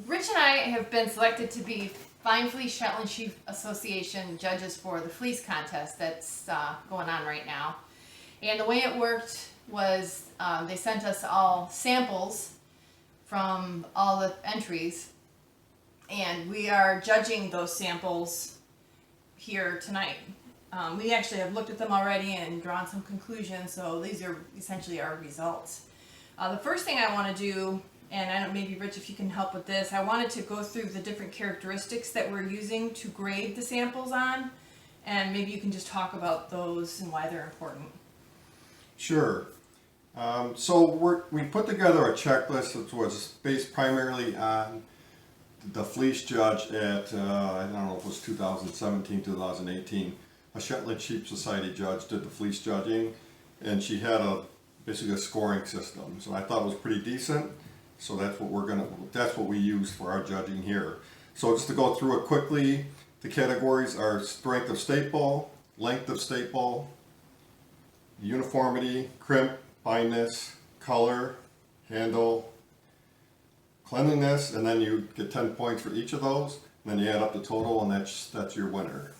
Rich and I have been selected to be Fine Fleece Shetland Sheep Association judges for the fleece contest that's going on right now. And the way it worked was they sent us all samples from all the entries, and we are judging those samples here tonight. We actually have looked at them already and drawn some conclusions, so these are essentially our results. The first thing I want to do, and I don't, maybe Rich, if you can help with this, I wanted to go through the different characteristics that we're using to grade the samples on, and maybe you can just talk about those and why they're important. Sure. So we put together a checklist that was based primarily on the fleece judge at, I don't know if it was 2017, 2018. A Shetland Sheep Society judge did the fleece judging, and she had basically a scoring system. So I thought it was pretty decent. So that's what we use for our judging here. So just to go through it quickly, the categories are strength of staple, length of staple, uniformity, crimp, fineness, color, handle, cleanliness, and then you get 10 points for each of those, and then you add up the total, and that's your winner.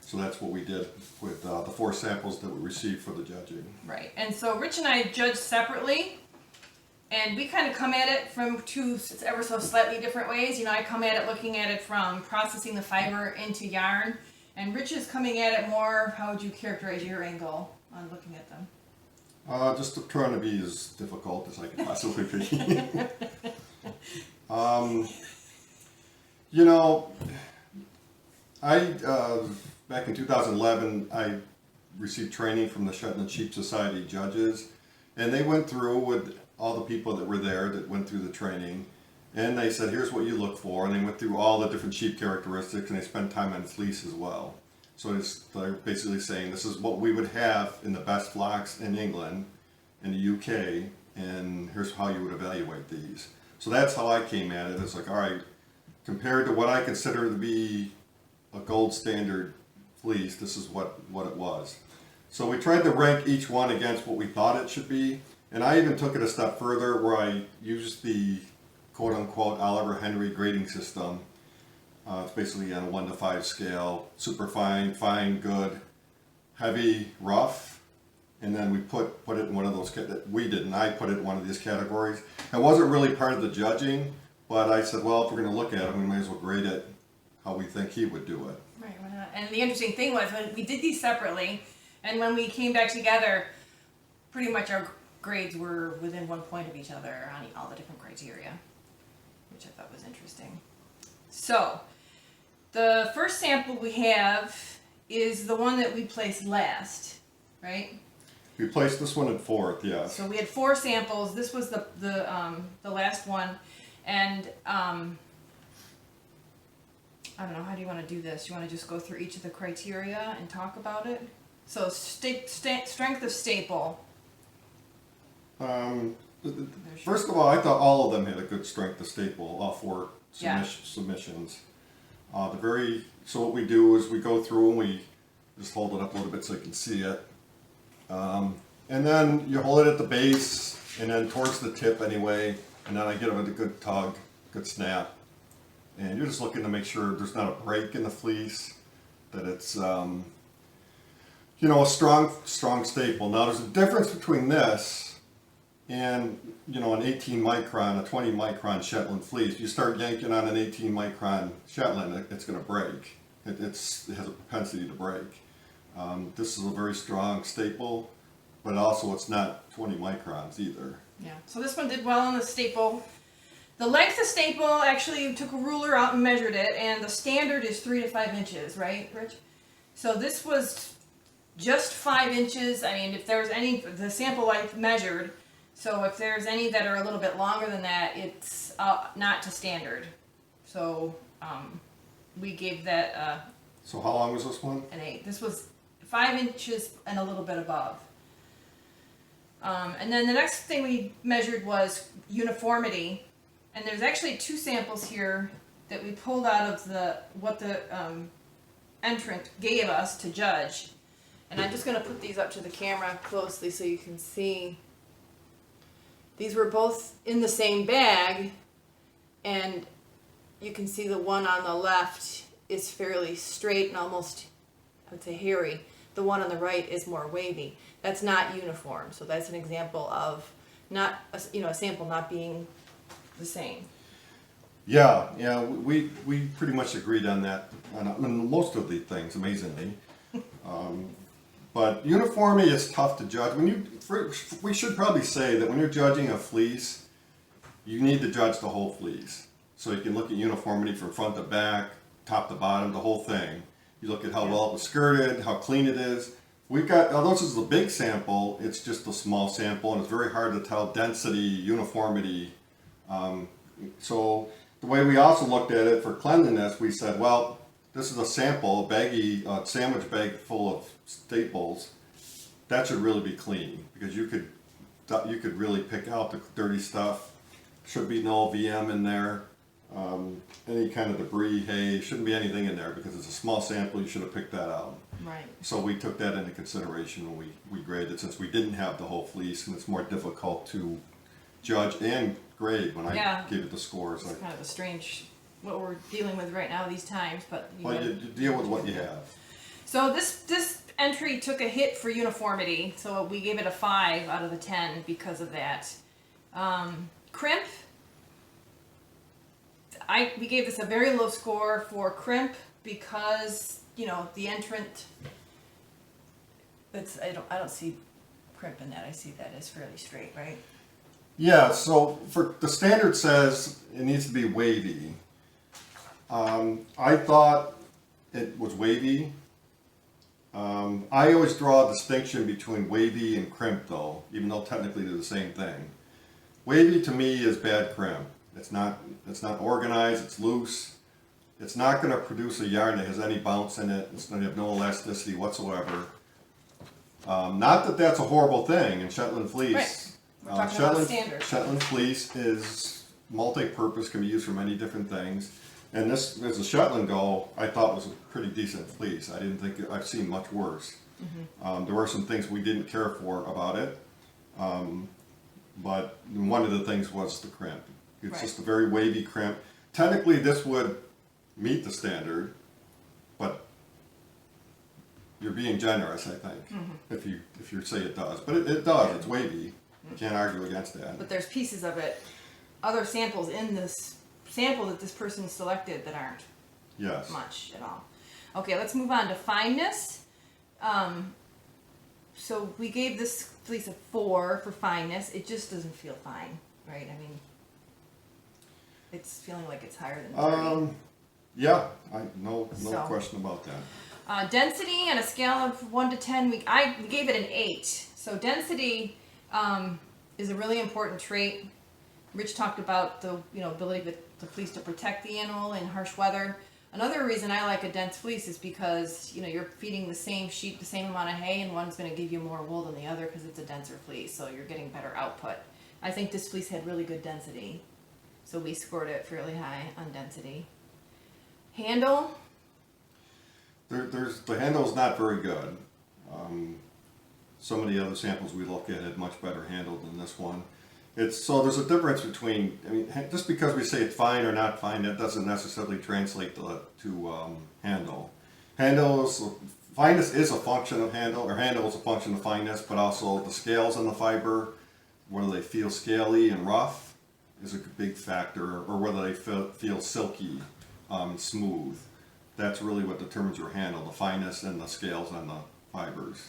So that's what we did with the 4 samples that we received for the judging. Right, and so Rich and I judged separately, and we kind of come at it from two ever so slightly different ways. You know, I come at it looking at it from processing the fiber into yarn, and Rich is coming at it more, how would you characterize your angle on looking at them? Just trying to be as difficult as I can possibly be. You know, back in 2011, I received training from the Shetland Sheep Society judges, and they went through with all the people that were there that went through the training, and they said, here's what you look for, and they went through all the different sheep characteristics, and they spent time on fleece as well. So they're basically saying this is what we would have in the best flocks in England, in the UK, and here's how you would evaluate these. So that's how I came at it. It's like, all right, compared to what I consider to be a gold standard fleece, this is what it was. So we tried to rank each one against what we thought it should be, and I even took it a step further where I used the quote-unquote Oliver Henry grading system. It's basically on a 1 to 5 scale, super fine, fine, good, heavy, rough, and then we put it in one of those, I put it in one of these categories. It wasn't really part of the judging, but I said, well, if we're going to look at it, we might as well grade it how we think he would do it. Right, why not? And the interesting thing was when we did these separately, and when we came back together, pretty much our grades were within 1 point of each other on all the different criteria, which I thought was interesting. So, the first sample we have is the one that we placed last, right? We placed this one at 4th, yes. So we had 4 samples. This was the last one, and I don't know, how do you want to do this? You want to just go through each of the criteria and talk about it? So strength of staple. First of all, I thought all of them had a good strength of staple, all 4 submissions. So what we do is we go through and we just hold it up a little bit so you can see it. And then you hold it at the base and then towards the tip anyway, and then I get it with a good tug, good snap. And you're just looking to make sure there's not a break in the fleece, that it's, a strong staple. Now there's a difference between this and, an 18 micron, a 20 micron Shetland fleece. You start yanking on an 18 micron Shetland, it's going to break. It has a propensity to break. This is a very strong staple, but also it's not 20 microns either. Yeah, so this one did well on the staple. The length of staple, actually you took a ruler out and measured it, and the standard is 3 to 5 inches, right, Rich? So this was just 5 inches. I mean, if there was any, the sample I measured, so if there's any that are a little bit longer than that, it's not to standard. So we gave that So how long was this one? an 8. This was 5 inches and a little bit above. And then the next thing we measured was uniformity. And there's actually 2 samples here that we pulled out of what the entrant gave us to judge. And I'm just going to put these up to the camera closely so you can see. These were both in the same bag, and you can see the one on the left is fairly straight and almost, I would say, hairy. The one on the right is more wavy. That's not uniform, so that's an example of not a sample not being the same. Yeah, we pretty much agreed on that on most of the things, amazingly. But uniformity is tough to judge. We should probably say that when you're judging a fleece, you need to judge the whole fleece. So you can look at uniformity from front to back, top to bottom, the whole thing. You look at how well it was skirted, how clean it is. Although this is a big sample, it's just a small sample, and it's very hard to tell density, uniformity. So the way we also looked at it for cleanliness, we said, well, this is a sample, a baggy sandwich bag full of staples. That should really be clean, because you could really pick out the dirty stuff. Should be no VM in there. Any kind of debris, hay, shouldn't be anything in there, because it's a small sample. You should have picked that out. Right. So we took that into consideration when we graded, since we didn't have the whole fleece, and it's more difficult to judge and grade when I gave it the scores. It's kind of a strange what we're dealing with right now these times, but you deal with what you have. So this entry took a hit for uniformity, so we gave it a 5 out of the 10 because of that. Crimp, we gave this a very low score for crimp because the entrant. I don't see crimp in that. I see that as fairly straight, right? Yeah. So for the standard says it needs to be wavy. I thought it was wavy. I always draw a distinction between wavy and crimp, though, even though technically they're the same thing. Wavy to me is bad crimp. It's not organized. It's loose. It's not going to produce a yarn that has any bounce in it. It's going to have no elasticity whatsoever. Not that that's a horrible thing in Shetland fleece. Right. We're talking about standard. Shetland fleece is multi-purpose, can be used for many different things. And this, as a Shetland go, I thought was a pretty decent fleece. I didn't think I've seen much worse. Mm-hmm. There were some things we didn't care for about it, but one of the things was the crimp. It's just a very wavy crimp. Technically, this would meet the standard, but you're being generous, I think, if you say it does. But it does. It's wavy. You can't argue against that. But there's pieces of it, other samples in this sample that this person selected that aren't much at all. Okay, let's move on to fineness. So we gave this fleece a 4 for fineness. It just doesn't feel fine, right? I mean, it's feeling like it's higher than 30. Yeah, no question about that. Density on a scale of 1 to 10, we gave it an 8. So density is a really important trait. Rich talked about the ability of the fleece to protect the animal in harsh weather. Another reason I like a dense fleece is because you're feeding the same sheep the same amount of hay, and one's going to give you more wool than the other because it's a denser fleece, so you're getting better output. I think this fleece had really good density, so we scored it fairly high on density. Handle. The handle's not very good. Some of the other samples we look at had much better handle than this one. So there's a difference between, just because we say it's fine or not fine, that doesn't necessarily translate to handle. Fineness is a function of handle, or handle is a function of fineness, but also the scales on the fiber, whether they feel scaly and rough is a big factor, or whether they feel silky, smooth. That's really what determines your handle, the fineness and the scales on the fibers.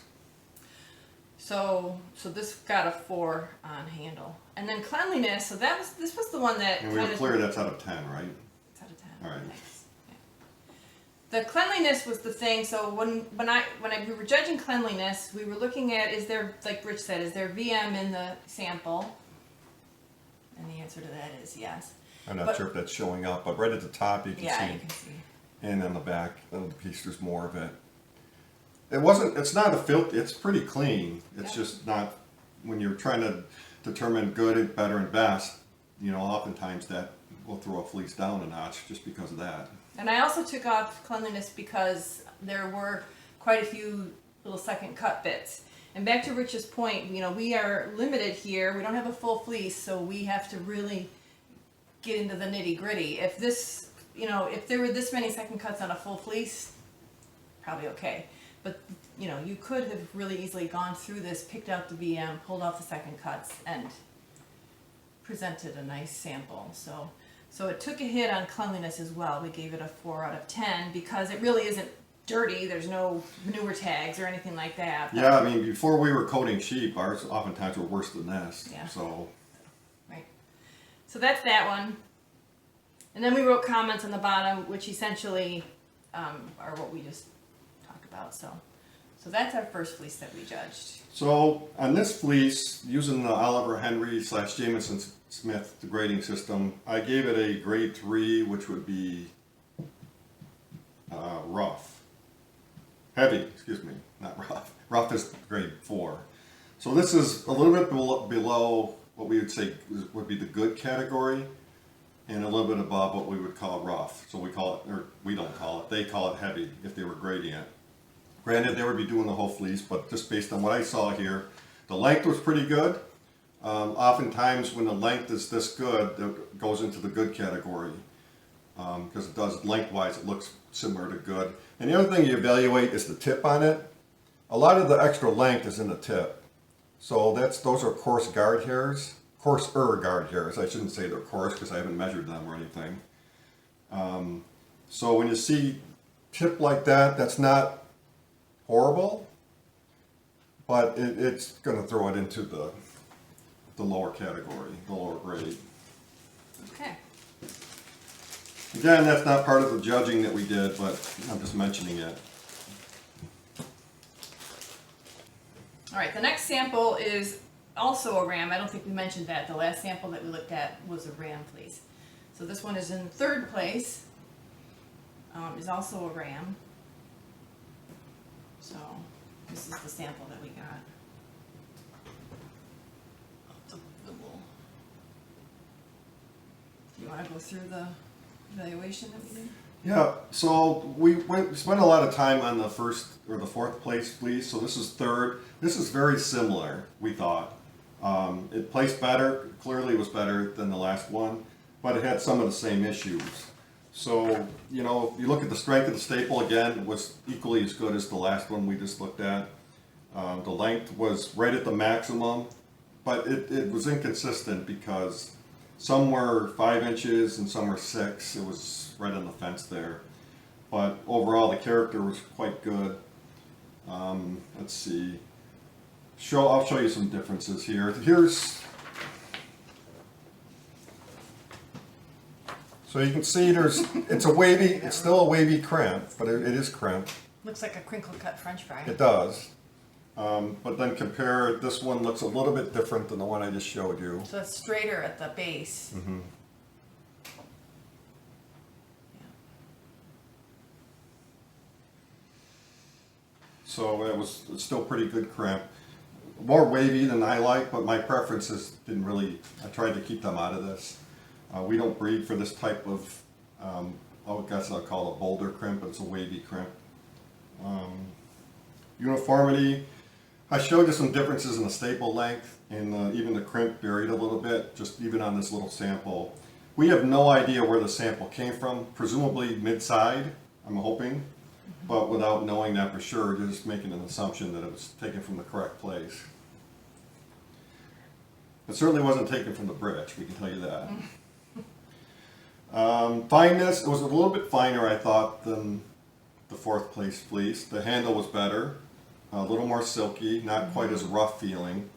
So this got a 4 on handle, and then cleanliness. So this was the one that. And we were clear that's out of 10, right? It's out of 10. All right. Thanks. Yeah. The cleanliness was the thing. So when we were judging cleanliness, we were looking at, is there, like Rich said, is there VM in the sample? And the answer to that is yes. I'm not sure if that's showing up, but right at the top you can see. Yeah, you can see. And on the back of the piece, there's more of it. It's not a filth, it's pretty clean. It's just not, when you're trying to determine good and better and best, oftentimes that will throw a fleece down a notch just because of that. And I also took off cleanliness because there were quite a few little second cut bits. And back to Rich's point, we are limited here. We don't have a full fleece, so we have to really get into the nitty gritty. If this, you know, if there were this many second cuts on a full fleece, probably okay. But, you know, you could have really easily gone through this, picked out the VM, pulled off the second cuts, and presented a nice sample. So it took a hit on cleanliness as well. We gave it a 4 out of 10 because it really isn't dirty. There's no manure tags or anything like that. But, Yeah, I mean, before we were coating sheep, ours oftentimes were worse than this. Yeah. So, right. So that's that one. And then we wrote comments on the bottom, which essentially are what we just talked about. So that's our first fleece that we judged. so on this fleece, using the Oliver Henry / Jamison Smith grading system, I gave it a grade 3, which would be rough. Heavy, excuse me, not rough. Rough is grade 4. So this is a little bit below what we would say would be the good category, and a little bit above what we would call rough. So we call it, or we don't call it, they call it heavy if they were grading it. Granted, they would be doing the whole fleece, but just based on what I saw here, the length was pretty good. Oftentimes when the length is this good, it goes into the good category. Because it does lengthwise, it looks similar to good. And the other thing you evaluate is the tip on it. A lot of the extra length is in the tip. So those are coarser guard hairs. I shouldn't say they're coarse because I haven't measured them or anything. So when you see tip like that, that's not horrible, but it's going to throw it into the lower category, the lower grade. Okay. Again, that's not part of the judging that we did, but I'm just mentioning it. All right, the next sample is also a ram. I don't think we mentioned that. The last sample that we looked at was a ram fleece. So this one is in third place, is also a ram. So this is the sample that we got. The wool. Do you want to go through the evaluation that we did? Yeah, so we spent a lot of time on the first or the fourth place fleece. So this is third. This is very similar, we thought. It placed better, clearly was better than the last one, but it had some of the same issues. So, you know, you look at the strength of the staple, again, it was equally as good as the last one we just looked at. The length was right at the maximum, but it was inconsistent because some were 5 inches and some were 6. It was right on the fence there. But overall, the character was quite good. Let's see. I'll show you some differences here. So you can see it's still a wavy crimp, but it is crimp. Looks like a crinkle cut French fry. It does. But then compare, this one looks a little bit different than the one I just showed you. So it's straighter at the base. Mm-hmm. So it's still pretty good crimp. More wavy than I like, but my preferences I tried to keep them out of this. We don't breed for this type of, I guess I'll call it boulder crimp, but it's a wavy crimp. Uniformity, I showed you some differences in the staple length and even the crimp varied a little bit, just even on this little sample. We have no idea where the sample came from, presumably mid-side, I'm hoping, but without knowing that for sure, just making an assumption that it was taken from the correct place. It certainly wasn't taken from the bridge, we can tell you that. Fineness, it was a little bit finer, I thought, than the fourth place fleece. The handle was better, a little more silky, not quite as rough feeling.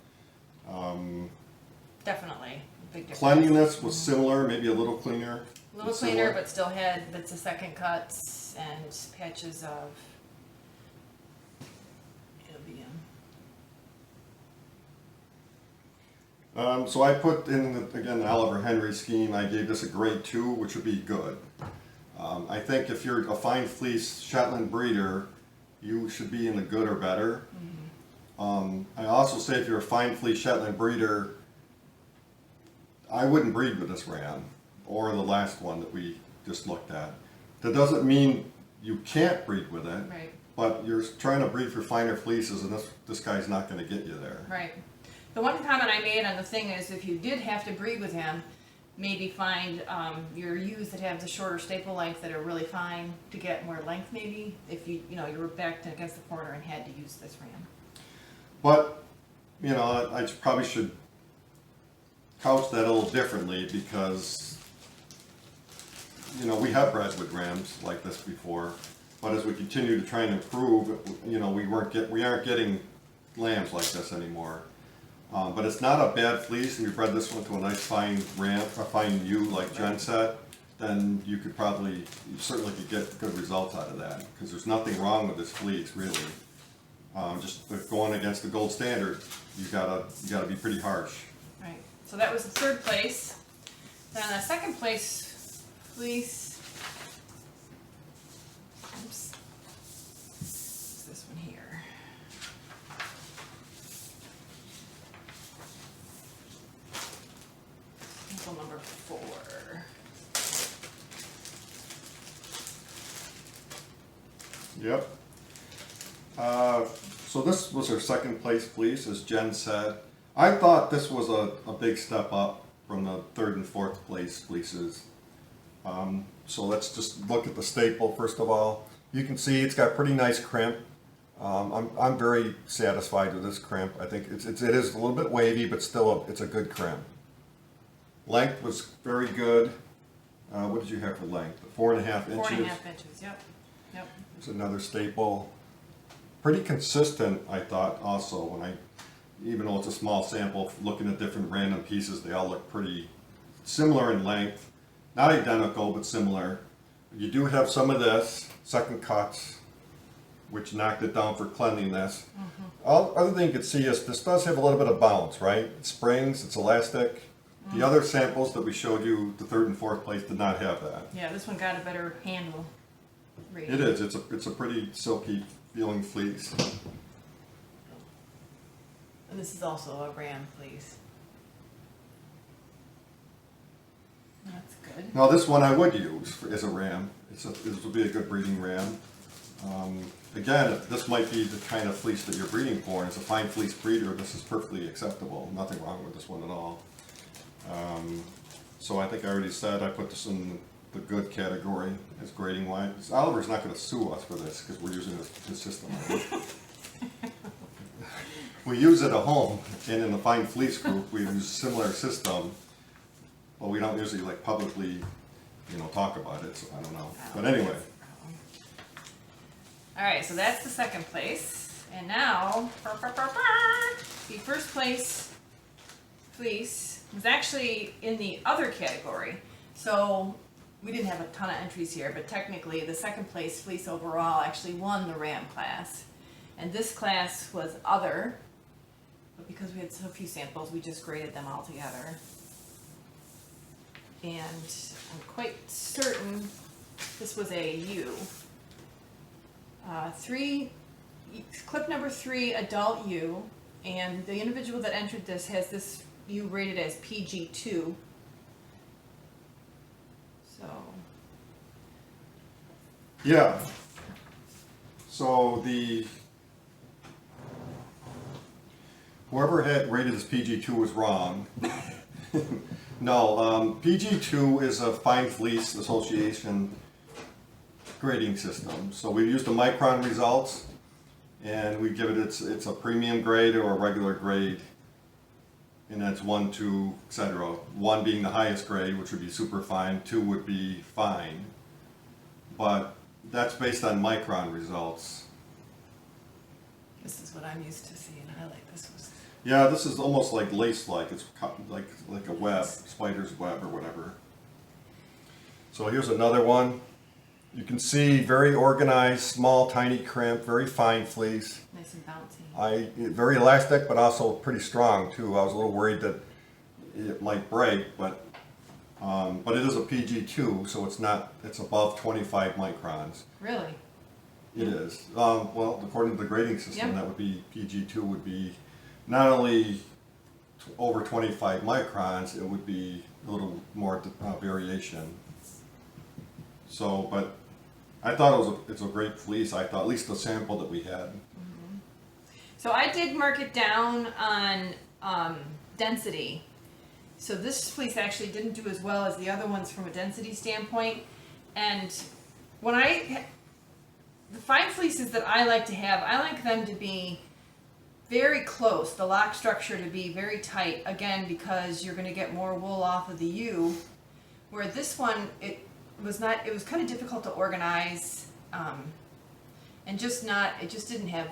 Definitely. Big difference. Cleanliness was similar, maybe a little cleaner. A little cleaner, but still had bits of second cuts and patches of ILVM. So I put in, again, the Oliver Henry scheme, I gave this a grade 2, which would be good. I think if you're a fine fleece Shetland breeder, you should be in the good or better. I also say if you're a fine fleece Shetland breeder, I wouldn't breed with this ram or the last one that we just looked at. That doesn't mean you can't breed with it, Right. but you're trying to breed for finer fleeces, and this guy's not going to get you there. Right. The one comment I made on the thing is if you did have to breed with him, maybe find your U's that have the shorter staple length that are really fine to get more length maybe, if you you were backed against the corner and had to use this ram. But, I probably should couch that a little differently because, we have bred with rams like this before, but as we continue to try and improve, we aren't getting lambs like this anymore. But it's not a bad fleece, and we bred this one to a nice fine ram, a fine ewe, like Jen said, then you certainly could get good results out of that, because there's nothing wrong with this fleece, really. Just going against the gold standard, you gotta be pretty harsh. Right. So that was the third place. Then the second place fleece. Oops. It's this one here. Sample number 4. Yep. So this was her second place fleece, as Jen said. I thought this was a big step up from the third and fourth place fleeces. So let's just look at the staple first of all. You can see it's got pretty nice crimp. I'm very satisfied with this crimp. I think it is a little bit wavy, but still it's a good crimp. Length was very good. What did you have for length? 4.5 inches. 4.5 inches. Yep. Yep. It's another staple. Pretty consistent, I thought. Also, even though it's a small sample, looking at different random pieces, they all look pretty similar in length. Not identical, but similar. You do have some of this second cuts, which knocked it down for cleanliness. Other thing you can see is this does have a little bit of bounce, right? It springs, it's elastic. The other samples that we showed you, the third and fourth place, did not have that. Yeah, this one got a better handle rating. It is. It's a pretty silky feeling fleece. And this is also a ram fleece. That's good. Now this one I would use as a ram. This would be a good breeding ram. Again, this might be the kind of fleece that you're breeding for, and as a fine fleece breeder, this is perfectly acceptable. Nothing wrong with this one at all. So I think I already said I put this in the good category as grading wise. Oliver's not going to sue us for this because we're using this system. We use it at home, and in the fine fleece group, we use a similar system, but we don't usually publicly, talk about it. So I don't know. But anyway. All right, so that's the second place, and now the first place fleece was actually in the other category. So we didn't have a ton of entries here, but technically the second place fleece overall actually won the ram class, and this class was other. But because we had so few samples, we just graded them all together. And I'm quite certain this was a U. Clip number 3, adult U, and the individual that entered this has this U rated as PG2. So. Yeah. So whoever had rated as PG2 was wrong. No, PG2 is a Fine Fleece Association grading system. So we used the micron results, and we give it it's a premium grade or a regular grade, and that's 1, 2, etc. 1 being the highest grade, which would be super fine. 2 would be fine, but that's based on micron results. This is what I'm used to seeing. I like this one. Yeah, this is almost like lace-like. It's like a web, spider's web or whatever. So here's another one. You can see very organized, small, tiny crimp, very fine fleece. Nice and bouncy. Very elastic, but also pretty strong too. I was a little worried that it might break, but it is a PG2, so it's above 25 microns. Really? It is. Well, according to the grading system, Yep. that would be PG2 would be not only over 25 microns, it would be a little more variation. So, but I thought it's a great fleece. I thought, at least the sample that we had. Mm-hmm. So I did mark it down on density, So this fleece actually didn't do as well as the other ones from a density standpoint. And when the fine fleeces that I like to have, I like them to be very close, the lock structure to be very tight, again, because you're going to get more wool off of the U. Where this one, it was kind of difficult to organize, and it just didn't have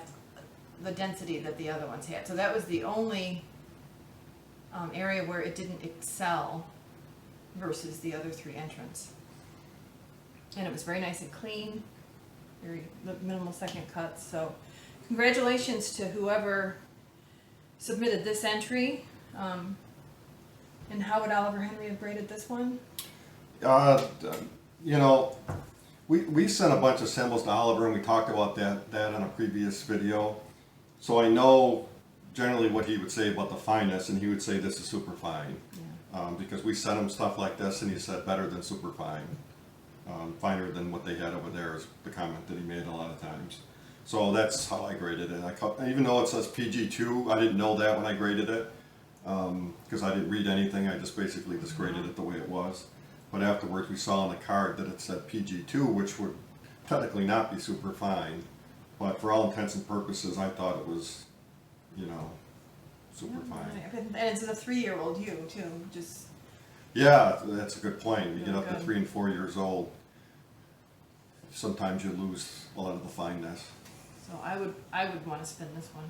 the density that the other ones had. So that was the only area where it didn't excel versus the other three entrants. And it was very nice and clean, very minimal second cuts. So congratulations to whoever submitted this entry. And how would Oliver Henry have graded this one? You know, we sent a bunch of samples to Oliver, and we talked about that on a previous video. So I know generally what he would say about the fineness, and he would say this is super fine. Yeah. Because we sent him stuff like this, and he said better than super fine. Finer than what they had over there is the comment that he made a lot of times. So that's how I graded it. Even though it says PG2, I didn't know that when I graded it, because I didn't read anything. I just basically just graded it the way it was. But afterwards we saw on the card that it said PG2, which would technically not be super fine. But for all intents and purposes, I thought it was, you know, super fine. And it's a 3-year-old U too, just... Yeah, that's a good point. You get up to good. 3 and 4 years old, sometimes you lose a lot of the fineness. So I would want to spin this one.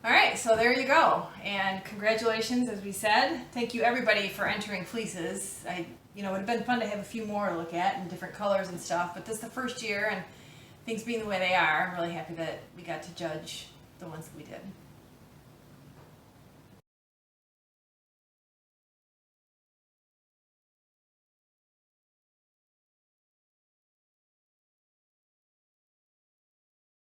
All right, so there you go. And congratulations, as we said. Thank you everybody for entering fleeces. It would have been fun to have a few more to look at in different colors and stuff, but this is the first year, and things being the way they are, I'm really happy that we got to judge the ones that we did.